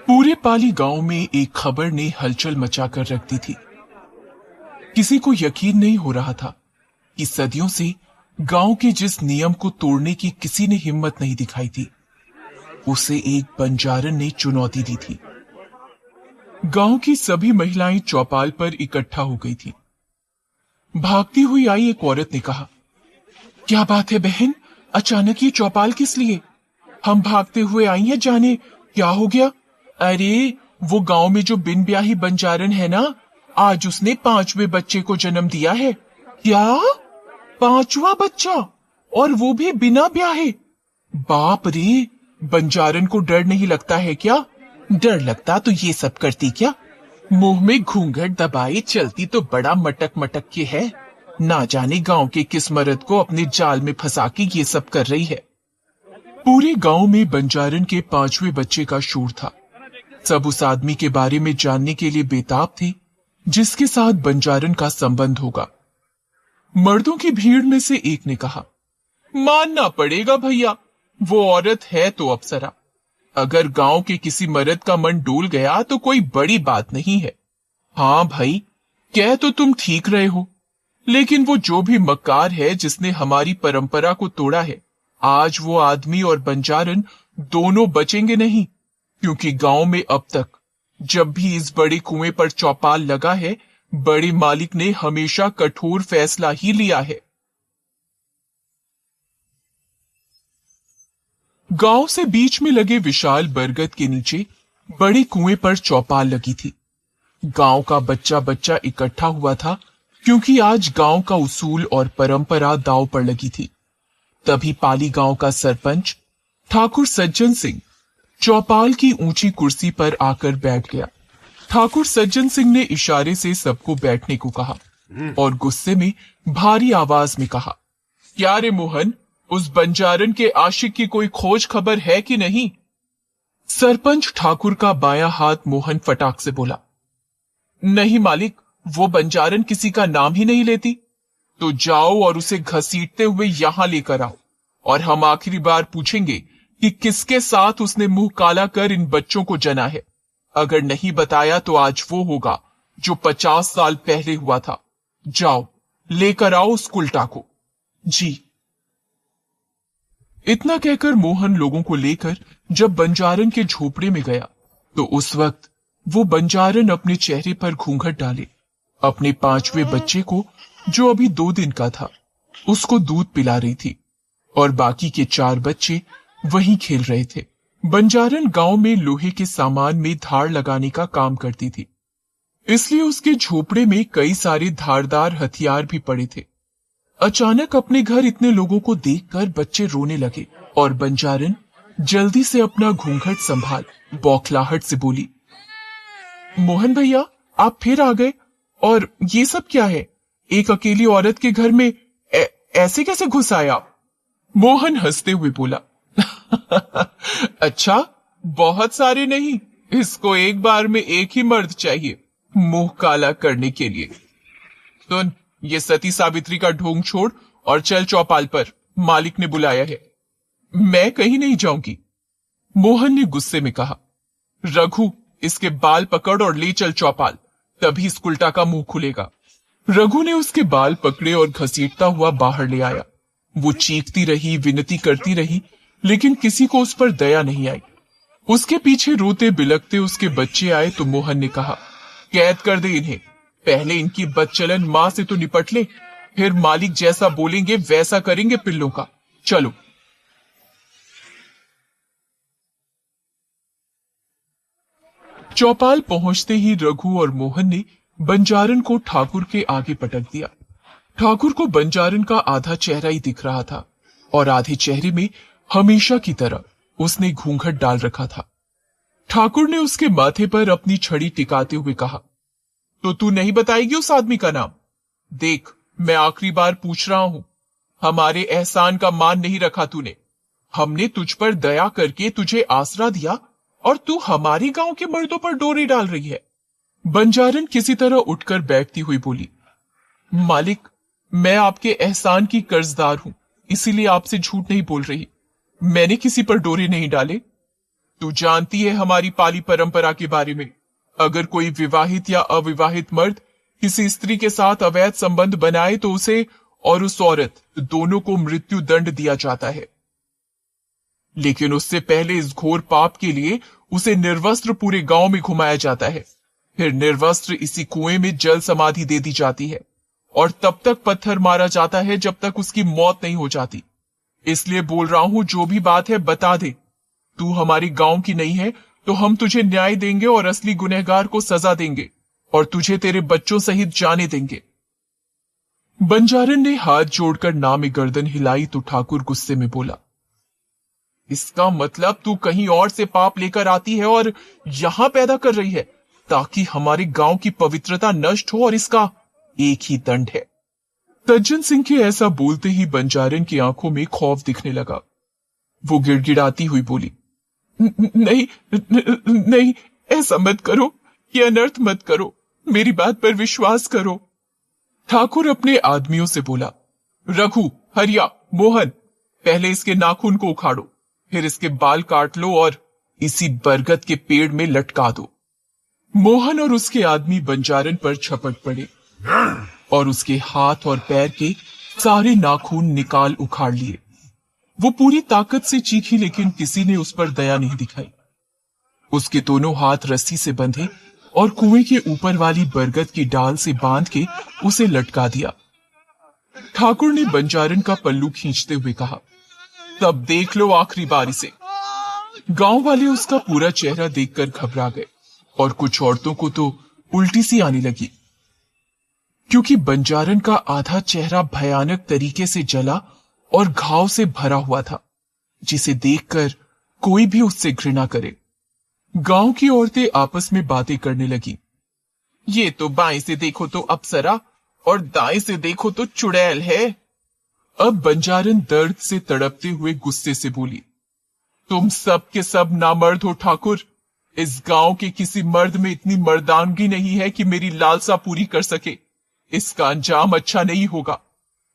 पूरे पाली गांव में एक खबर ने हलचल मचाकर रख दी थी। किसी को यकीन नहीं हो रहा था कि सदियों से गांव के जिस नियम को तोड़ने की किसी ने हिम्मत नहीं दिखाई थी, उसे एक बंजारन ने चुनौती दी थी। गांव की सभी महिलाएं चौपाल पर इकट्ठा हो गई थी। भागती हुई आई एक औरत ने कहा, क्या बात है बहन, अचानक ये चौपाल किस लिए? हम भागते हुए आई हैं, जाने क्या हो गया? अरे वो गांव में जो बिन ब्याही बंजारन है ना, आज उसने 5वें बच्चे को जन्म दिया है। क्या? 5वां बच्चा? और वो भी बिना ब्याहे? बाप रे, बंजारन को डर नहीं लगता है क्या? डर लगता तो ये सब करती क्या? मुंह में घूंघट दबाए चलती तो बड़ा मटक मटक के है। ना जाने गांव के किस मर्द को अपने जाल में फंसा के ये सब कर रही है। पूरे गांव में बंजारन के 5वें बच्चे का शोर था। सब उस आदमी के बारे में जानने के लिए बेताब थे जिसके साथ बंजारन का संबंध होगा। मर्दों की भीड़ में से एक ने कहा, मानना पड़ेगा भैया, वो औरत है तो अप्सरा। अगर गांव के किसी मर्द का मन डोल गया तो कोई बड़ी बात नहीं है। हाँ भाई, कह तो तुम ठीक रहे हो, लेकिन वो जो भी मक्कार है जिसने हमारी परंपरा को तोड़ा है, आज वो आदमी और बंजारन दोनों बचेंगे नहीं, क्योंकि गांव में अब तक जब भी इस बड़े कुएं पर चौपाल लगा है, बड़े मालिक ने हमेशा कठोर फैसला ही लिया है। गांव से बीच में लगे विशाल बरगद के नीचे बड़े कुएं पर चौपाल लगी थी। गांव का बच्चा बच्चा इकट्ठा हुआ था, क्योंकि आज गांव का उसूल और परंपरा दांव पर लगी थी। तभी पाली गांव का सरपंच ठाकुर सज्जन सिंह चौपाल की ऊंची कुर्सी पर आकर बैठ गया। ठाकुर सज्जन सिंह ने इशारे से सबको बैठने को कहा और गुस्से में भारी आवाज में कहा, क्या रे मोहन, उस बंजारन के आशिक की कोई खोज खबर है कि नहीं? सरपंच ठाकुर का बायां हाथ मोहन फटाक से बोला, नहीं मालिक, वो बंजारन किसी का नाम ही नहीं लेती। तो जाओ और उसे घसीटते हुए यहां लेकर आओ, और हम आखिरी बार पूछेंगे कि किसके साथ उसने मुंह काला कर इन बच्चों को जना है। अगर नहीं बताया तो आज वो होगा जो 50 साल पहले हुआ था। जाओ, लेकर आओ उस कुल्टा को। जी। इतना कहकर मोहन लोगों को लेकर जब बंजारन के झोपड़े में गया, तो उस वक्त वो बंजारन अपने चेहरे पर घूंघट डाले अपने 5वें बच्चे को, जो अभी 2 दिन का था, उसको दूध पिला रही थी, और बाकी के 4 बच्चे वहीं खेल रहे थे। बंजारन गांव में लोहे के सामान में धार लगाने का काम करती थी, इसलिए उसके झोपड़े में कई सारे धारदार हथियार भी पड़े थे। अचानक अपने घर इतने लोगों को देखकर बच्चे रोने लगे, और बंजारन जल्दी से अपना घूंघट संभाल बौखलाहट से बोली, मोहन भैया, आप फिर आ गए, और ये सब क्या है? एक अकेली औरत के घर में ऐसे कैसे घुस आए आप? मोहन हंसते हुए बोला, अच्छा, बहुत सारे नहीं, इसको एक बार में एक ही मर्द चाहिए मुंह काला करने के लिए। सुन, ये सती सावित्री का ढोंग छोड़ और चल चौपाल पर, मालिक ने बुलाया है। मैं कहीं नहीं जाऊंगी, मोहन ने गुस्से में कहा। रघु, इसके बाल पकड़ और ले चल चौपाल, तभी इस कुल्टा का मुंह खुलेगा। रघु ने उसके बाल पकड़े और घसीटता हुआ बाहर ले आया। वो चीखती रही, विनती करती रही, लेकिन किसी को उस पर दया नहीं आई। उसके पीछे रोते बिलखते उसके बच्चे आए तो मोहन ने कहा, कैद कर दे इन्हें, पहले इनकी बदचलन मां से तो निपट ले, फिर मालिक जैसा बोलेंगे वैसा करेंगे पिल्लों का। चलो। चौपाल पहुंचते ही रघु और मोहन ने बंजारन को ठाकुर के आगे पटक दिया। ठाकुर को बंजारन का आधा चेहरा ही दिख रहा था, और आधे चेहरे में हमेशा की तरह उसने घूंघट डाल रखा था। ठाकुर ने उसके माथे पर अपनी छड़ी टिकाते हुए कहा, तो तू नहीं बताएगी उस आदमी का नाम? देख, मैं आखिरी बार पूछ रहा हूं, हमारे एहसान का मान नहीं रखा तूने। हमने तुझ पर दया करके तुझे आसरा दिया, और तू हमारे गांव के मर्दों पर डोरे डाल रही है। बंजारन किसी तरह उठकर बैठती हुई बोली, मालिक, मैं आपके एहसान की कर्जदार हूं, इसीलिए आपसे झूठ नहीं बोल रही। मैंने किसी पर डोरे नहीं डाले। तू जानती है हमारी पाली परंपरा के बारे में। अगर कोई विवाहित या अविवाहित मर्द किसी स्त्री के साथ अवैध संबंध बनाए तो उसे और उस औरत दोनों को मृत्यु दंड दिया जाता है। लेकिन उससे पहले इस घोर पाप के लिए उसे निर्वस्त्र पूरे गांव में घुमाया जाता है। फिर निर्वस्त्र इसी कुएं में जल समाधि दे दी जाती है और तब तक पत्थर मारा जाता है जब तक उसकी मौत नहीं हो जाती। इसलिए बोल रहा हूं, जो भी बात है बता दे। तू हमारे गांव की नहीं है तो हम तुझे न्याय देंगे और असली गुनहगार को सजा देंगे और तुझे तेरे बच्चों सहित जाने देंगे। बंजारन ने हाथ जोड़कर ना में गर्दन हिलाई तो ठाकुर गुस्से में बोला, इसका मतलब तू कहीं और से पाप लेकर आती है और यहां पैदा कर रही है ताकि हमारे गांव की पवित्रता नष्ट हो, और इसका एक ही दंड है। सज्जन सिंह के ऐसा बोलते ही बंजारन की आंखों में खौफ दिखने लगा। वो गिड़गिड़ाती हुई बोली, नहीं नहीं, ऐसा मत करो, ये अनर्थ मत करो, मेरी बात पर विश्वास करो। ठाकुर अपने आदमियों से बोला, रघु, हरिया, मोहन, पहले इसके नाखून को उखाड़ो, फिर इसके बाल काट लो और इसी बरगद के पेड़ में लटका दो। मोहन और उसके आदमी बंजारन पर झपट पड़े और उसके हाथ और पैर के सारे नाखून निकाल उखाड़ लिए। वो पूरी ताकत से चीखी लेकिन किसी ने उस पर दया नहीं दिखाई। उसके दोनों हाथ रस्सी से बंधे और कुएं के ऊपर वाली बरगद की डाल से बांध के उसे लटका दिया। ठाकुर ने बंजारन का पल्लू खींचते हुए कहा, तब देख लो आखिरी बार इसे। गांव वाले उसका पूरा चेहरा देखकर घबरा गए और कुछ औरतों को तो उल्टी सी आने लगी, क्योंकि बंजारन का आधा चेहरा भयानक तरीके से जला और घाव से भरा हुआ था, जिसे देखकर कोई भी उससे घृणा करे। गांव की औरतें आपस में बातें करने लगी, ये तो बाएं से देखो तो अप्सरा और दाएं से देखो तो चुड़ैल है। अब बंजारन दर्द से तड़पते हुए गुस्से से बोली, तुम सब के सब नामर्द हो ठाकुर। इस गांव के किसी मर्द में इतनी मर्दानगी नहीं है कि मेरी लालसा पूरी कर सके। इसका अंजाम अच्छा नहीं होगा।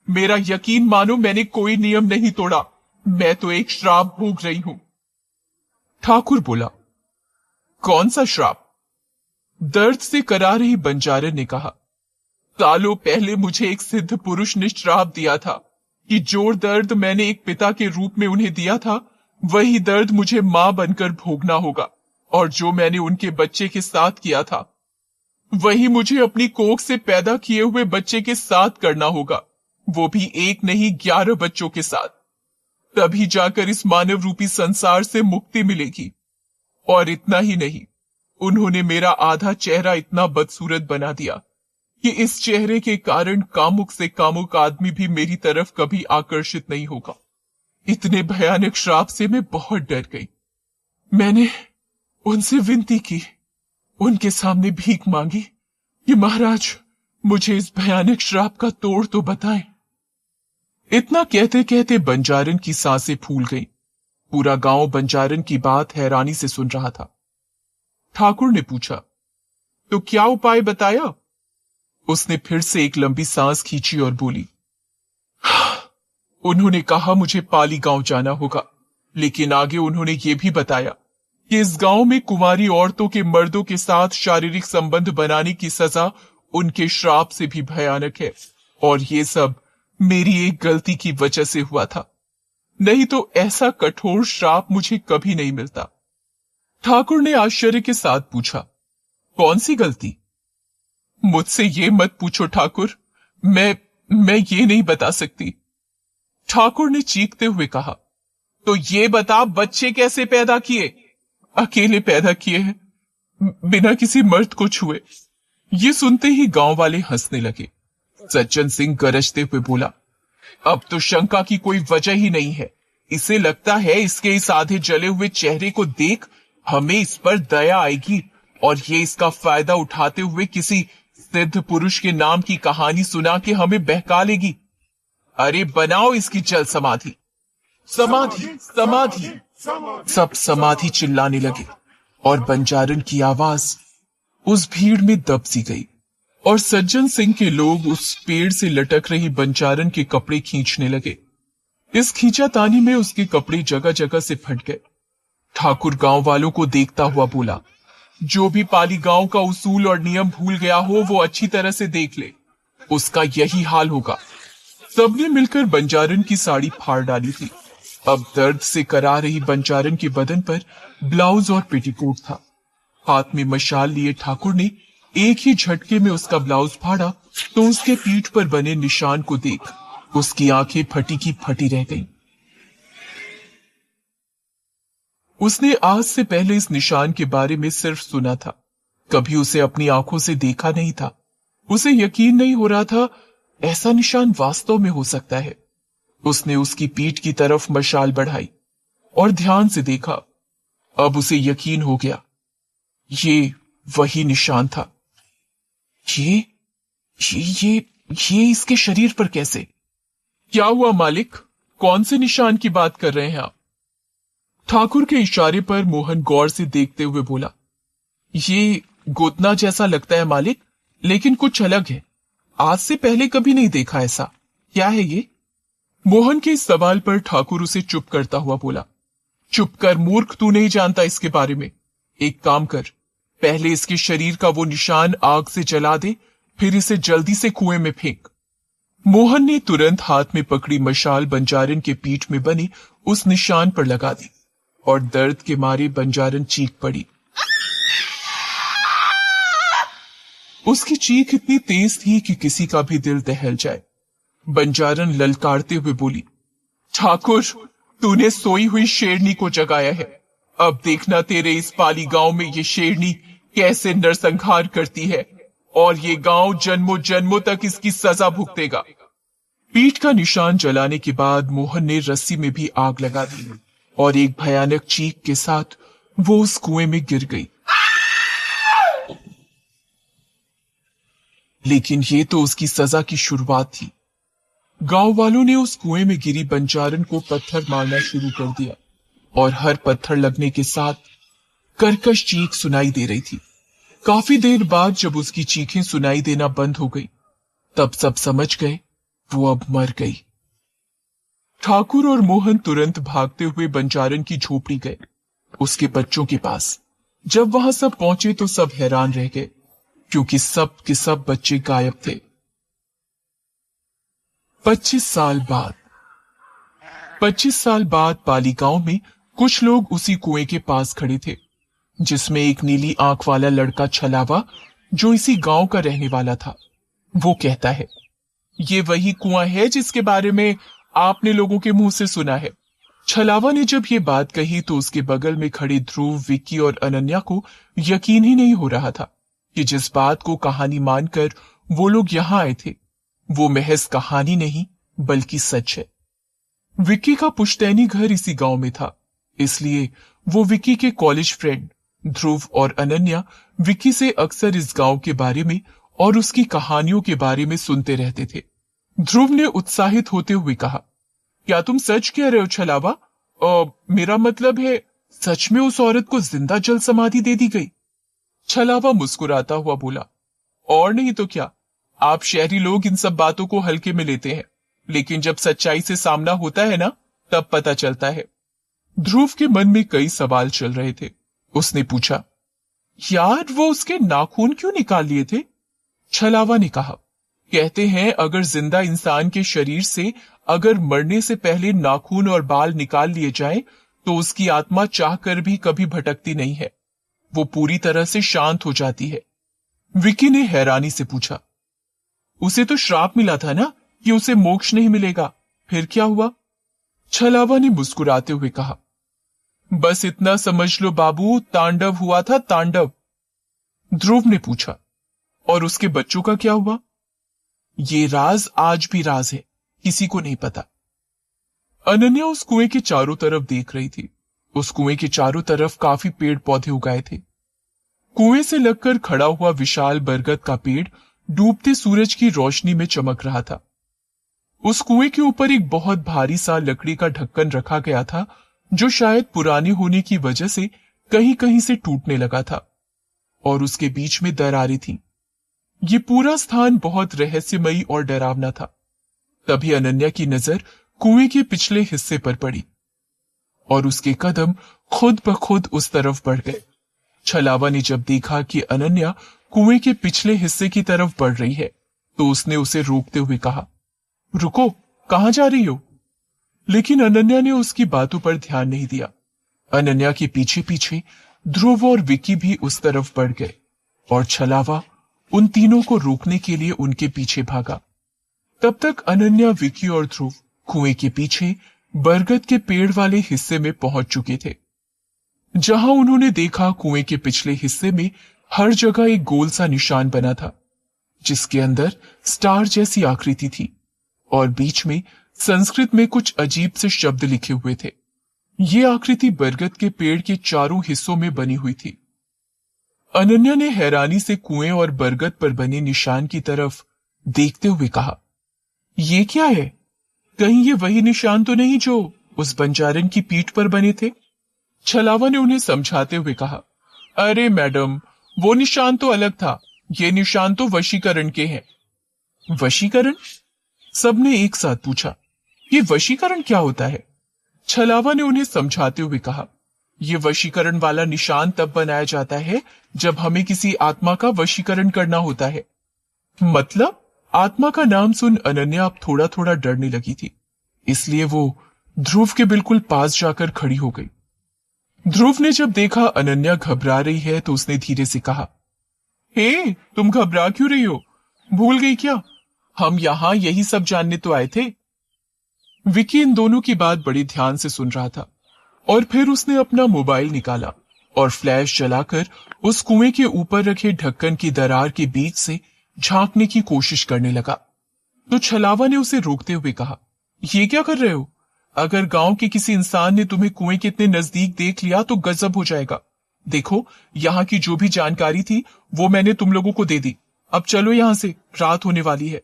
मेरा यकीन मानो, मैंने कोई नियम नहीं तोड़ा, मैं तो एक श्राप भोग रही हूं। ठाकुर बोला, कौन सा श्राप? दर्द से करा रही बंजारन ने कहा, सालों पहले मुझे एक सिद्ध पुरुष ने श्राप दिया था कि जो दर्द मैंने एक पिता के रूप में उन्हें दिया था, वही दर्द मुझे मां बनकर भोगना होगा, और जो मैंने उनके बच्चे के साथ किया था वही मुझे अपनी कोख से पैदा किए हुए बच्चे के साथ करना होगा, वो भी एक नहीं 11 बच्चों के साथ। तभी जाकर इस मानव रूपी संसार से मुक्ति मिलेगी। और इतना ही नहीं, उन्होंने मेरा आधा चेहरा इतना बदसूरत बना दिया कि इस चेहरे के कारण कामुक से कामुक आदमी भी मेरी तरफ कभी आकर्षित नहीं होगा। इतने भयानक श्राप से मैं बहुत डर गई। मैंने उनसे विनती की, उनके सामने भीख मांगी कि महाराज मुझे इस भयानक श्राप का तोड़ तो बताएं। इतना कहते कहते बंजारन की सांसें फूल गईं। पूरा गांव बंजारन की बात हैरानी से सुन रहा था। ठाकुर ने पूछा, तो क्या उपाय बताया? उसने फिर से एक लंबी सांस खींची और बोली, उन्होंने कहा मुझे पाली गांव जाना होगा, लेकिन आगे उन्होंने ये भी बताया कि इस गांव में कुंवारी औरतों के मर्दों के साथ शारीरिक संबंध बनाने की सजा उनके श्राप से भी भयानक है, और ये सब मेरी एक गलती की वजह से हुआ था, नहीं तो ऐसा कठोर श्राप मुझे कभी नहीं मिलता। ठाकुर ने आश्चर्य के साथ पूछा, कौन सी गलती? मुझसे ये मत पूछो ठाकुर, मैं ये नहीं बता सकती। ठाकुर ने चीखते हुए कहा, तो ये बता बच्चे कैसे पैदा किए? अकेले पैदा किए हैं, बिना किसी मर्द को छुए। ये सुनते ही गांव वाले हंसने लगे। सज्जन सिंह गरजते हुए बोला, अब तो शंका की कोई वजह ही नहीं है। इसे लगता है इसके इस आधे जले हुए चेहरे को देख हमें इस पर दया आएगी और ये इसका फायदा उठाते हुए किसी सिद्ध पुरुष के नाम की कहानी सुना के हमें बहका लेगी। अरे बनाओ इसकी जल समाधि। समाधि समाधि। सब समाधि चिल्लाने लगे और बंजारन की आवाज उस भीड़ में दब सी गई और सज्जन सिंह के लोग उस पेड़ से लटक रही बंजारन के कपड़े खींचने लगे। इस खींचातानी में उसके कपड़े जगह जगह से फट गए। ठाकुर गांव वालों को देखता हुआ बोला, जो भी पाली गांव का उसूल और नियम भूल गया हो वो अच्छी तरह से देख ले, उसका यही हाल होगा। सबने मिलकर बंजारन की साड़ी फाड़ डाली थी। अब दर्द से करा रही बंजारन के बदन पर ब्लाउज और पेटीकोट था। हाथ में मशाल लिए ठाकुर ने एक ही झटके में उसका ब्लाउज फाड़ा तो उसके पीठ पर बने निशान को देख उसकी आंखें फटी की फटी रह गईं। उसने आज से पहले इस निशान के बारे में सिर्फ सुना था, कभी उसे अपनी आंखों से देखा नहीं था। उसे यकीन नहीं हो रहा था ऐसा निशान वास्तव में हो सकता है। उसने उसकी पीठ की तरफ मशाल बढ़ाई और ध्यान से देखा। अब उसे यकीन हो गया, ये वही निशान था। ये इसके शरीर पर कैसे? क्या हुआ मालिक, कौन से निशान की बात कर रहे हैं आप? ठाकुर के इशारे पर मोहन गौर से देखते हुए बोला, ये गोतना जैसा लगता है मालिक, लेकिन कुछ अलग है। आज से पहले कभी नहीं देखा ऐसा। क्या है ये? मोहन के इस सवाल पर ठाकुर उसे चुप करता हुआ बोला, चुप कर मूर्ख, तू नहीं जानता इसके बारे में। एक काम कर, पहले इसके शरीर का वो निशान आग से जला दे, फिर इसे जल्दी से कुएं में फेंक। मोहन ने तुरंत हाथ में पकड़ी मशाल बंजारन के पीठ में बने उस निशान पर लगा दी और दर्द के मारे बंजारन चीख पड़ी। उसकी चीख इतनी तेज थी कि किसी का भी दिल दहल जाए। बंजारन ललकारते हुए बोली, ठाकुर, तूने सोई हुई शेरनी को जगाया है। अब देखना तेरे इस पाली गांव में ये शेरनी कैसे नरसंहार करती है, और ये गांव जन्मों जन्मों तक इसकी सजा भुगतेगा। पीठ का निशान जलाने के बाद मोहन ने रस्सी में भी आग लगा दी और एक भयानक चीख के साथ वो उस कुएं में गिर गई। लेकिन ये तो उसकी सजा की शुरुआत थी। गांव वालों ने उस कुएं में गिरी बंजारन को पत्थर मारना शुरू कर दिया और हर पत्थर लगने के साथ कर्कश चीख सुनाई दे रही थी। काफी देर बाद जब उसकी चीखें सुनाई देना बंद हो गई, तब सब समझ गए वो अब मर गई। ठाकुर और मोहन तुरंत भागते हुए बंजारन की झोपड़ी गए, उसके बच्चों के पास। जब वहां सब पहुंचे तो सब हैरान रह गए, क्योंकि सब के सब बच्चे गायब थे। 25 साल बाद पाली गांव में कुछ लोग उसी कुएं के पास खड़े थे, जिसमें एक नीली आंख वाला लड़का छलावा, जो इसी गांव का रहने वाला था। वो कहता है, ये वही कुआं है जिसके बारे में आपने लोगों के मुंह से सुना है। छलावा ने जब ये बात कही तो उसके बगल में खड़े ध्रुव, विक्की और अनन्या को यकीन ही नहीं हो रहा था कि जिस बात को कहानी मानकर वो लोग यहां आए थे, वो महज कहानी नहीं बल्कि सच है। विक्की का पुश्तैनी घर इसी गांव में था, इसलिए वो विक्की के कॉलेज फ्रेंड ध्रुव और अनन्या विक्की से अक्सर इस गांव के बारे में और उसकी कहानियों के बारे में सुनते रहते थे। ध्रुव ने उत्साहित होते हुए कहा, क्या तुम सच कह रहे हो छलावा? मेरा मतलब है, सच में उस औरत को जिंदा जल समाधि दे दी गई? छलावा मुस्कुराता हुआ बोला, और नहीं तो क्या, आप शहरी लोग इन सब बातों को हल्के में लेते हैं, लेकिन जब सच्चाई से सामना होता है ना, तब पता चलता है। ध्रुव के मन में कई सवाल चल रहे थे। उसने पूछा, यार वो उसके नाखून क्यों निकाल लिए थे? छलावा ने कहा, कहते हैं अगर जिंदा इंसान के शरीर से अगर मरने से पहले नाखून और बाल निकाल लिए जाएं, तो उसकी आत्मा चाहकर भी कभी भटकती नहीं है, वो पूरी तरह से शांत हो जाती है। विक्की ने हैरानी से पूछा, उसे तो श्राप मिला था ना कि उसे मोक्ष नहीं मिलेगा, फिर क्या हुआ? छलावा ने मुस्कुराते हुए कहा, बस इतना समझ लो बाबू, तांडव हुआ था, तांडव। ध्रुव ने पूछा, और उसके बच्चों का क्या हुआ? ये राज आज भी राज है, किसी को नहीं पता। अनन्या उस कुएं के चारों तरफ देख रही थी। उस कुएं के चारों तरफ काफी पेड़ पौधे उगाए थे। कुएं से लगकर खड़ा हुआ विशाल बरगद का पेड़ डूबते सूरज की रोशनी में चमक रहा था। उस कुएं के ऊपर एक बहुत भारी सा लकड़ी का ढक्कन रखा गया था, जो शायद पुरानी होने की वजह से कहीं कहीं से टूटने लगा था, और उसके बीच में दरारें थीं। ये पूरा स्थान बहुत रहस्यमयी और डरावना था। तभी अनन्या की नजर कुएं के पिछले हिस्से पर पड़ी, और उसके कदम खुद ब खुद उस तरफ बढ़ गए। छलावा ने जब देखा कि अनन्या कुएं के पिछले हिस्से की तरफ बढ़ रही है तो उसने उसे रोकते हुए कहा, रुको, कहां जा रही हो? लेकिन अनन्या ने उसकी बातों पर ध्यान नहीं दिया। अनन्या के पीछे पीछे ध्रुव और विकी भी उस तरफ बढ़ गए और छलावा उन तीनों को रोकने के लिए उनके पीछे भागा। तब तक अनन्या, विकी और ध्रुव कुएं के पीछे बरगद के पेड़ वाले हिस्से में पहुंच चुके थे, जहां उन्होंने देखा कुएं के पिछले हिस्से में हर जगह एक गोल सा निशान बना था, जिसके अंदर स्टार जैसी आकृति थी और बीच में संस्कृत में कुछ अजीब से शब्द लिखे हुए थे। ये आकृति बरगद के पेड़ के चारों हिस्सों में बनी हुई थी। अनन्या ने हैरानी से कुएं और बरगद पर बने निशान की तरफ देखते हुए कहा, ये क्या है? कहीं ये वही निशान तो नहीं जो उस बंजारन की पीठ पर बने थे? छलावा ने उन्हें समझाते हुए कहा, अरे मैडम, वो निशान तो अलग था, ये निशान तो वशीकरण के हैं। वशीकरण? सबने एक साथ पूछा, ये वशीकरण क्या होता है? छलावा ने उन्हें समझाते हुए कहा, ये वशीकरण वाला निशान तब बनाया जाता है जब हमें किसी आत्मा का वशीकरण करना होता है। मतलब? आत्मा का नाम सुन अनन्या अब थोड़ा थोड़ा डरने लगी थी, इसलिए वो ध्रुव के बिल्कुल पास जाकर खड़ी हो गई। ध्रुव ने जब देखा अनन्या घबरा रही है तो उसने धीरे से कहा, हे, तुम घबरा क्यों रही हो? भूल गई क्या? हम यहां यही सब जानने तो आए थे। विकी इन दोनों की बात बड़ी ध्यान से सुन रहा था और फिर उसने अपना मोबाइल निकाला और फ्लैश जलाकर उस कुएं के ऊपर रखे ढक्कन की दरार के बीच से झांकने की कोशिश करने लगा। तो छलावा ने उसे रोकते हुए कहा, ये क्या कर रहे हो? अगर गांव के किसी इंसान ने तुम्हें कुएं के इतने नजदीक देख लिया तो गजब हो जाएगा। देखो, यहाँ की जो भी जानकारी थी वो मैंने तुम लोगों को दे दी। अब चलो यहां से, रात होने वाली है।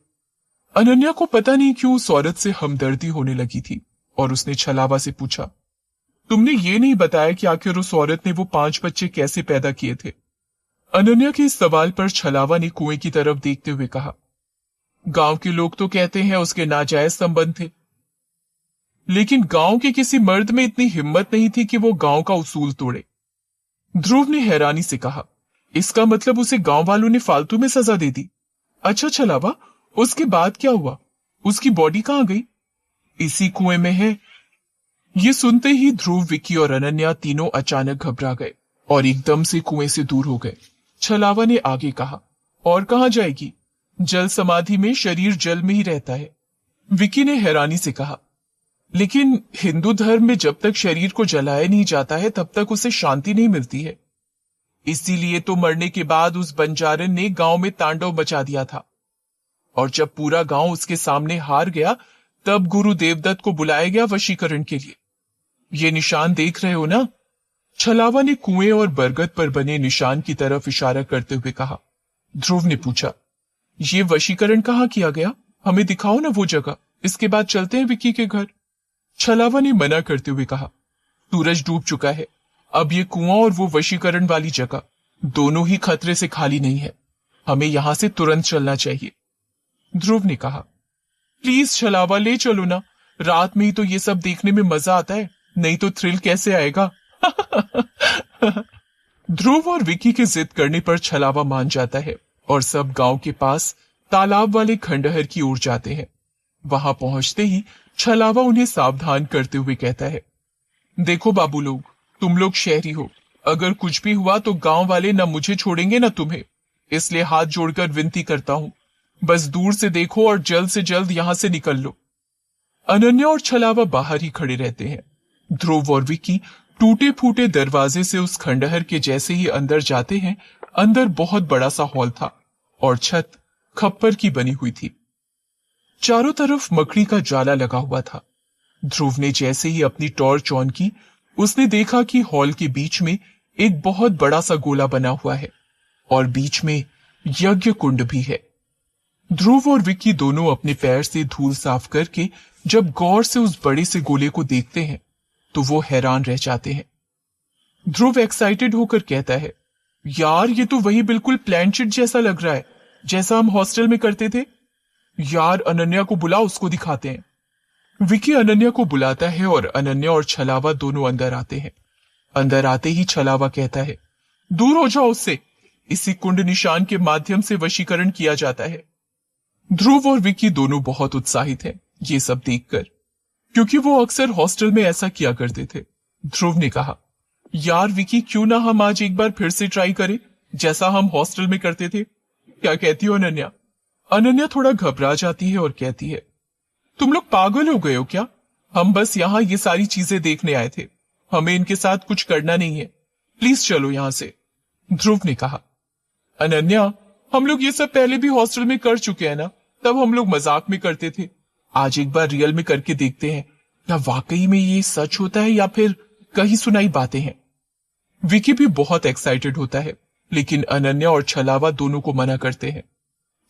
अनन्या को पता नहीं क्यों उस औरत से हमदर्दी होने लगी थी और उसने छलावा से पूछा, तुमने ये नहीं बताया कि आखिर उस औरत ने वो 5 बच्चे कैसे पैदा किए थे? अनन्या के इस सवाल पर छलावा ने कुएं की तरफ देखते हुए कहा, गांव के लोग तो कहते हैं उसके नाजायज संबंध थे, लेकिन गांव के किसी मर्द में इतनी हिम्मत नहीं थी कि वो गांव का उसूल तोड़े। ध्रुव ने हैरानी से कहा, इसका मतलब उसे गांव वालों ने फालतू में सजा दे दी? अच्छा छलावा, उसके बाद क्या हुआ? उसकी बॉडी कहां गई? इसी कुएं में है। ये सुनते ही ध्रुव, विकी और अनन्या तीनों अचानक घबरा गए और एकदम से कुएं से दूर हो गए। छलावा ने आगे कहा, और कहां जाएगी? जल समाधि में शरीर जल में ही रहता है। विकी ने हैरानी से कहा, लेकिन हिंदू धर्म में जब तक शरीर को जलाया नहीं जाता है तब तक उसे शांति नहीं मिलती है। इसीलिए तो मरने के बाद उस बंजारन ने गांव में तांडव मचा दिया था और जब पूरा गांव उसके सामने हार गया तब गुरु देवदत्त को बुलाया गया वशीकरण के लिए। ये निशान देख रहे हो ना? छलावा ने कुएं और बरगद पर बने निशान की तरफ इशारा करते हुए कहा। ध्रुव ने पूछा, ये वशीकरण कहाँ किया गया? हमें दिखाओ ना वो जगह, इसके बाद चलते हैं विकी के घर। छलावा ने मना करते हुए कहा, सूरज डूब चुका है, अब ये कुआं और वो वशीकरण वाली जगह दोनों ही खतरे से खाली नहीं है, हमें यहां से तुरंत चलना चाहिए। ध्रुव ने कहा, प्लीज छलावा, ले चलो ना, रात में ही तो ये सब देखने में मजा आता है, नहीं तो थ्रिल कैसे आएगा? ध्रुव और विकी के जिद करने पर छलावा मान जाता है और सब गांव के पास तालाब वाले खंडहर की ओर जाते हैं। वहां पहुंचते ही छलावा उन्हें सावधान करते हुए कहता है, देखो बाबू लोग, तुम लोग शहरी हो, अगर कुछ भी हुआ तो गांव वाले न मुझे छोड़ेंगे न तुम्हें, इसलिए हाथ जोड़कर विनती करता हूं, बस दूर से देखो और जल्द से जल्द यहां से निकल लो। अनन्या और छलावा बाहर ही खड़े रहते हैं। ध्रुव और विकी टूटे फूटे दरवाजे से उस खंडहर के जैसे ही अंदर जाते हैं, अंदर बहुत बड़ा सा हॉल था और छत खप्पर की बनी हुई थी। चारों तरफ मकड़ी का जाला लगा हुआ था। ध्रुव ने जैसे ही अपनी टॉर्च ऑन की, उसने देखा कि हॉल के बीच में एक बहुत बड़ा सा गोला बना हुआ है और बीच में यज्ञ कुंड भी है। ध्रुव और विक्की दोनों अपने पैर से धूल साफ करके जब गौर से उस बड़े से गोले को देखते हैं तो वो हैरान रह जाते हैं। ध्रुव एक्साइटेड होकर कहता है, यार ये तो वही बिल्कुल प्लानचिट जैसा लग रहा है जैसा हम हॉस्टल में करते थे। यार अनन्या को बुलाओ, उसको दिखाते हैं। विकी अनन्या को बुलाता है और अनन्या और छलावा दोनों अंदर आते हैं। अंदर आते ही छलावा कहता है, दूर हो जाओ उससे। इसी कुंड निशान के माध्यम से वशीकरण किया जाता है। ध्रुव और विकी दोनों बहुत उत्साहित हैं ये सब देखकर, क्योंकि वो अक्सर हॉस्टल में ऐसा किया करते थे। ध्रुव ने कहा, यार विकी, क्यों ना हम आज एक बार फिर से ट्राई करें जैसा हम हॉस्टल में करते थे। क्या कहती हो अनन्या? अनन्या थोड़ा घबरा जाती है और कहती है, तुम लोग पागल हो गए हो क्या? हम बस यहाँ ये सारी चीजें देखने आए थे, हमें इनके साथ कुछ करना नहीं है। प्लीज चलो यहां से। ध्रुव ने कहा, अनन्या, हम लोग ये सब पहले भी हॉस्टल में कर चुके हैं ना, तब हम लोग मजाक में करते थे। आज एक बार रियल में करके देखते हैं, क्या वाकई में ये सच होता है या फिर कहीं सुनाई बातें हैं। विकी भी बहुत एक्साइटेड होता है, लेकिन अनन्या और छलावा दोनों को मना करते हैं।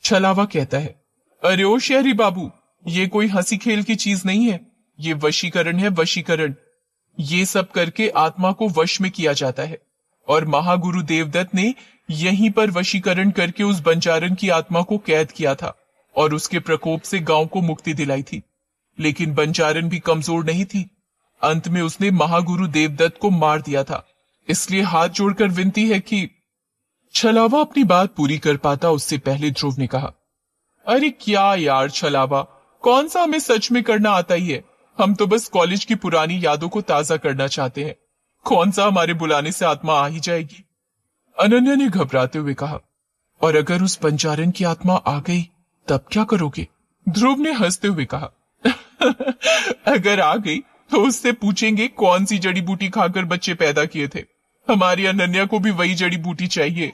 छलावा कहता है, अरे ओ शहरी बाबू, ये कोई हंसी खेल की चीज नहीं है, ये वशीकरण है, वशीकरण। ये सब करके आत्मा को वश में किया जाता है, और महागुरु देवदत्त ने यहीं पर वशीकरण करके उस बंजारन की आत्मा को कैद किया था और उसके प्रकोप से गांव को मुक्ति दिलाई थी। लेकिन बंजारन भी कमजोर नहीं थी, अंत में उसने महागुरु देवदत्त को मार दिया था। इसलिए हाथ जोड़कर विनती है कि। छलावा अपनी बात पूरी कर पाता उससे पहले ध्रुव ने कहा, अरे क्या यार छलावा, कौन सा हमें सच में करना आता ही है। हम तो बस कॉलेज की पुरानी यादों को ताजा करना चाहते हैं, कौन सा हमारे बुलाने से आत्मा आ ही जाएगी। अनन्या ने घबराते हुए कहा, और अगर उस बंजारन की आत्मा आ गई तब क्या करोगे? ध्रुव ने हंसते हुए कहा, अगर आ गई तो उससे पूछेंगे कौन सी जड़ी बूटी खाकर बच्चे पैदा किए थे। हमारी अनन्या को भी वही जड़ी बूटी चाहिए।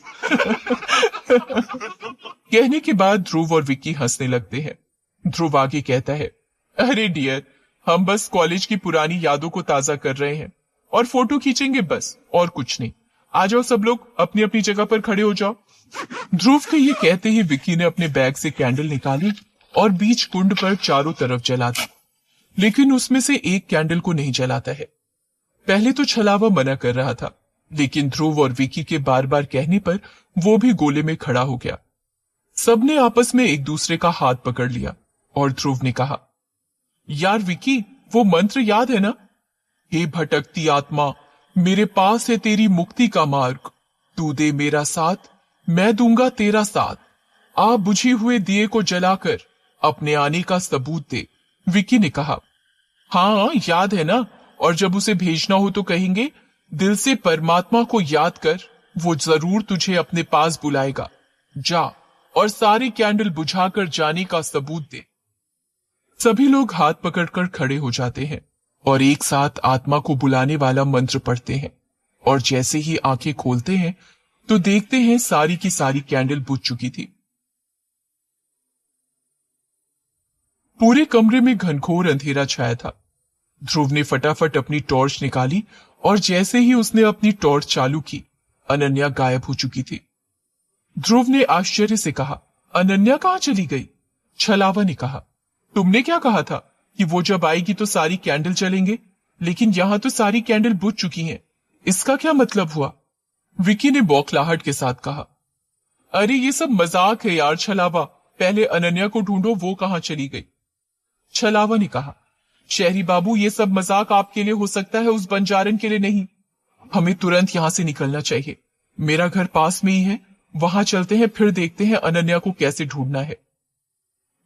कहने के बाद ध्रुव और विक्की हंसने लगते हैं। ध्रुव आगे कहता है, अरे डियर, हम बस कॉलेज की पुरानी यादों को ताजा कर रहे हैं और फोटो खींचेंगे बस, और कुछ नहीं। आ जाओ सब लोग, अपनी अपनी जगह पर खड़े हो जाओ। ध्रुव के ये कहते ही विक्की ने अपने बैग से कैंडल निकाली और बीच कुंड पर चारों तरफ जला दी, लेकिन उसमें से एक कैंडल को नहीं जलाता है। पहले तो छलावा मना कर रहा था, लेकिन ध्रुव और विक्की के बार बार कहने पर वो भी गोले में खड़ा हो गया। सबने आपस में एक दूसरे का हाथ पकड़ लिया और ध्रुव ने कहा, यार विक्की, वो मंत्र याद है ना? हे भटकती आत्मा, मेरे पास है तेरी मुक्ति का मार्ग, तू दे मेरा साथ, मैं दूंगा तेरा साथ। आ बुझे हुए दिए को जलाकर अपने आने का सबूत दे। विक्की ने कहा, हाँ याद है ना, और जब उसे भेजना हो तो कहेंगे, दिल से परमात्मा को याद कर, वो जरूर तुझे अपने पास बुलाएगा। जा और सारी कैंडल बुझाकर जाने का सबूत दे। सभी लोग हाथ पकड़कर खड़े हो जाते हैं और एक साथ आत्मा को बुलाने वाला मंत्र पढ़ते हैं, और जैसे ही आंखें खोलते हैं तो देखते हैं सारी की सारी कैंडल बुझ चुकी थी। पूरे कमरे में घनघोर अंधेरा छाया था। ध्रुव ने फटाफट अपनी टॉर्च निकाली और जैसे ही उसने अपनी टॉर्च चालू की, अनन्या गायब हो चुकी थी। ध्रुव ने आश्चर्य से कहा, अनन्या कहां चली गई? छलावा ने कहा, तुमने क्या कहा था कि वो जब आएगी तो सारी कैंडल जलेंगे, लेकिन यहां तो सारी कैंडल बुझ चुकी हैं। इसका क्या मतलब हुआ? विकी ने बौखलाहट के साथ कहा, अरे ये सब मजाक है यार छलावा, पहले अनन्या को ढूंढो, वो कहां चली गई। छलावा ने कहा, शहरी बाबू, ये सब मजाक आपके लिए हो सकता है, उस बंजारन के लिए नहीं। हमें तुरंत यहां से निकलना चाहिए। मेरा घर पास में ही है, वहां चलते हैं, फिर देखते हैं अनन्या को कैसे ढूंढना है।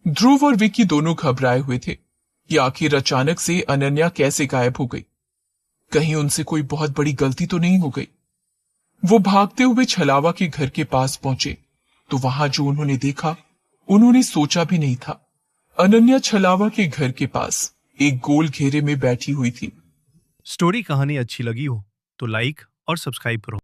ध्रुव और विक्की दोनों घबराए हुए थे कि आखिर अचानक से अनन्या कैसे गायब हो गई। कहीं उनसे कोई बहुत बड़ी गलती तो नहीं हो गई। वो भागते हुए छलावा के घर के पास पहुंचे तो वहां जो उन्होंने देखा, उन्होंने सोचा भी नहीं था। अनन्या छलावा के घर के पास एक गोल घेरे में बैठी हुई थी। स्टोरी कहानी अच्छी लगी हो तो लाइक और सब्सक्राइब करो।